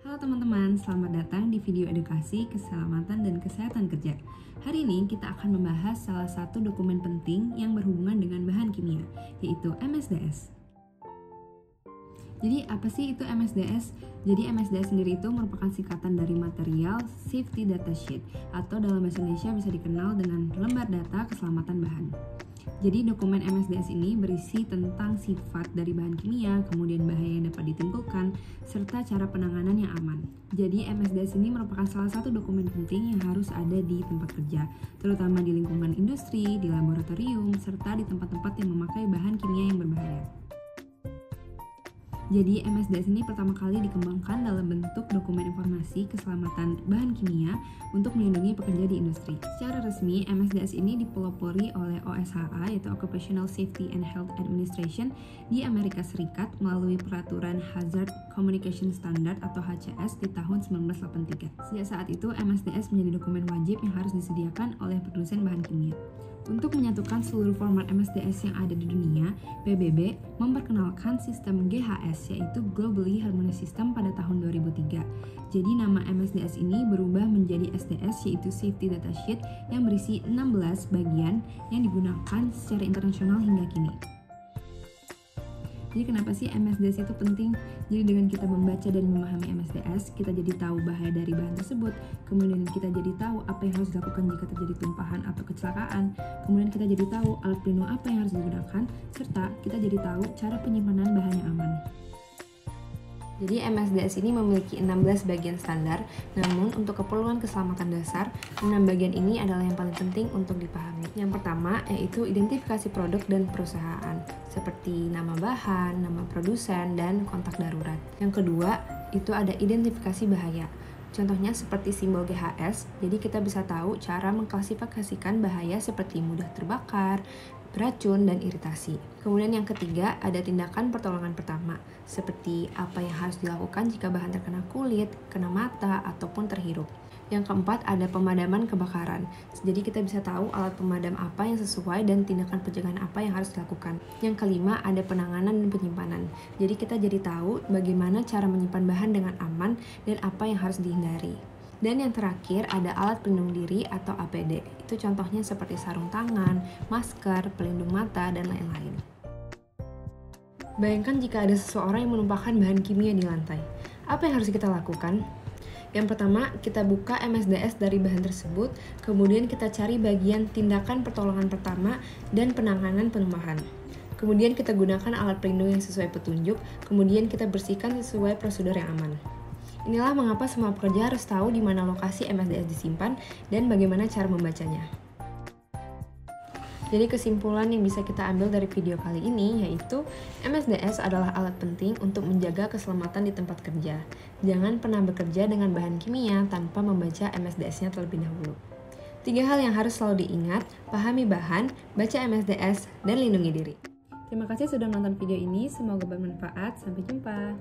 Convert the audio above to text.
Halo teman-teman, selamat datang di video edukasi keselamatan dan kesehatan kerja. Hari ini kita akan membahas salah satu dokumen penting yang berhubungan dengan bahan kimia, yaitu MSDS. Jadi apa sih itu MSDS? Jadi MSDS sendiri itu merupakan singkatan dari Material Safety Data Sheet, atau dalam bahasa Indonesia bisa dikenal dengan lembar data keselamatan bahan. Jadi dokumen MSDS ini berisi tentang sifat dari bahan kimia, kemudian bahaya yang dapat ditimbulkan, serta cara penanganan yang aman. Jadi MSDS ini merupakan salah satu dokumen penting yang harus ada di tempat kerja, terutama di lingkungan industri, di laboratorium, serta di tempat-tempat yang memakai bahan kimia yang berbahaya. Jadi MSDS ini pertama kali dikembangkan dalam bentuk dokumen informasi keselamatan bahan kimia untuk melindungi pekerja di industri. Secara resmi, MSDS ini dipelopori oleh OSHA, yaitu Occupational Safety and Health Administration di Amerika Serikat melalui peraturan Hazard Communication Standard atau HCS di tahun 1983. Sejak saat itu, MSDS menjadi dokumen wajib yang harus disediakan oleh produsen bahan kimia. Untuk menyatukan seluruh format MSDS yang ada di dunia, PBB memperkenalkan sistem GHS, yaitu Globally Harmonized System, pada tahun 2003. Jadi nama MSDS ini berubah menjadi SDS, yaitu Safety Data Sheet, yang berisi 16 bagian yang digunakan secara internasional hingga kini. Jadi kenapa sih MSDS itu penting? Jadi dengan kita membaca dan memahami MSDS, kita jadi tahu bahaya dari bahan tersebut, kemudian kita jadi tahu apa yang harus dilakukan jika terjadi tumpahan atau kecelakaan, kemudian kita jadi tahu alat pelindung apa yang harus digunakan, serta kita jadi tahu cara penyimpanan bahan yang aman. Jadi MSDS ini memiliki 16 bagian standar, namun untuk keperluan keselamatan dasar, 6 bagian ini adalah yang paling penting untuk dipahami. Yang pertama yaitu identifikasi produk dan perusahaan, seperti nama bahan, nama produsen, dan kontak darurat. Yang kedua, itu ada identifikasi bahaya. Contohnya seperti simbol GHS, jadi kita bisa tahu cara mengklasifikasikan bahaya seperti mudah terbakar, beracun, dan iritasi. Kemudian yang ketiga, ada tindakan pertolongan pertama, seperti apa yang harus dilakukan jika bahan terkena kulit, kena mata, ataupun terhirup. Yang keempat, ada pemadaman kebakaran. Jadi kita bisa tahu alat pemadam apa yang sesuai dan tindakan pencegahan apa yang harus dilakukan. Yang kelima, ada penanganan dan penyimpanan. Jadi kita jadi tahu bagaimana cara menyimpan bahan dengan aman dan apa yang harus dihindari. Dan yang terakhir, ada alat pelindung diri atau APD. Itu contohnya seperti sarung tangan, masker, pelindung mata, dan lain-lain. Bayangkan jika ada seseorang yang menumpahkan bahan kimia di lantai. Apa yang harus kita lakukan? Yang pertama, kita buka MSDS dari bahan tersebut, kemudian kita cari bagian tindakan pertolongan pertama dan penanganan penumpahan. Kemudian kita gunakan alat pelindung yang sesuai petunjuk, kemudian kita bersihkan sesuai prosedur yang aman. Inilah mengapa semua pekerja harus tahu di mana lokasi MSDS disimpan dan bagaimana cara membacanya. Jadi kesimpulan yang bisa kita ambil dari video kali ini yaitu MSDS adalah alat penting untuk menjaga keselamatan di tempat kerja. Jangan pernah bekerja dengan bahan kimia tanpa membaca MSDS-nya terlebih dahulu. 3 hal yang harus selalu diingat: pahami bahan, baca MSDS, dan lindungi diri. Terima kasih sudah menonton video ini, semoga bermanfaat. Sampai jumpa.